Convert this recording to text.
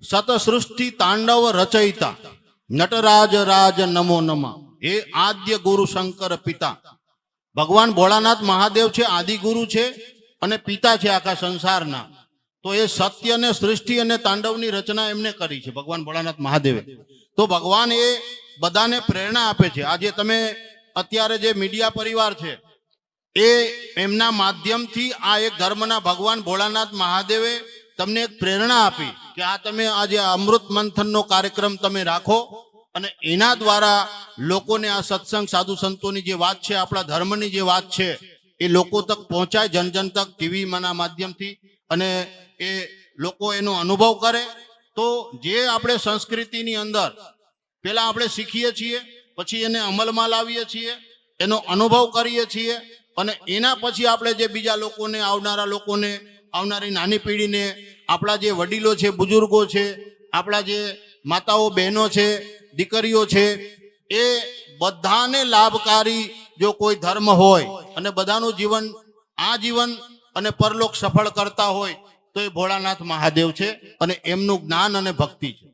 સતસૃષ્ટિ તાંડવ રચયિતા નટરાજ રાજ નમો નમઃ. એ આદ્ય ગુરુ શંકર પિતા ભગવાન ભોળાનાથ મહાદેવ છે, આદિ ગુરુ છે અને પિતા છે આખા સંસારના. તો એ સત્ય ને સૃષ્ટિ અને તાંડવની રચના એમને કરી છે ભગવાન ભોળાનાથ મહાદેવે. તો ભગવાન એ બધાને પ્રેરણા આપે છે. આજે તમે અત્યારે જે મીડિયા પરિવાર છે એ એમના માધ્યમથી આ એક ધર્મના ભગવાન ભોળાનાથ મહાદેવે તમને એક પ્રેરણા આપી કે આ તમે આજે અમૃત મંથનનો કાર્યક્રમ તમે રાખો અને એના દ્વારા લોકોને આ સત્સંગ સાધુ સંતોની જે વાત છે, આપણા ધર્મની જે વાત છે એ લોકો તક પહોંચાય, જન જન તક ટીવીના માધ્યમથી, અને એ લોકો એનો અનુભવ કરે. તો જે આપણે સંસ્કૃતિની અંદર પેલા આપણે શીખીએ છીએ, પછી એને અમલમાં લાવીએ છીએ, એનો અનુભવ કરીએ છીએ, અને એના પછી આપણે જે બીજા લોકોને, આવનારા લોકોને, આવનારી નાની પેઢીને, આપણા જે વડીલો છે, બુજુર્ગો છે, આપણા જે માતાઓ બહેનો છે, દીકરીઓ છે, એ બધાને લાભકારી જો કોઈ ધર્મ હોય અને બધાનું જીવન, આ જીવન અને પરલોક સફળ કરતા હોય તો એ ભોળાનાથ મહાદેવ છે અને એમનું જ્ઞાન અને ભક્તિ છે.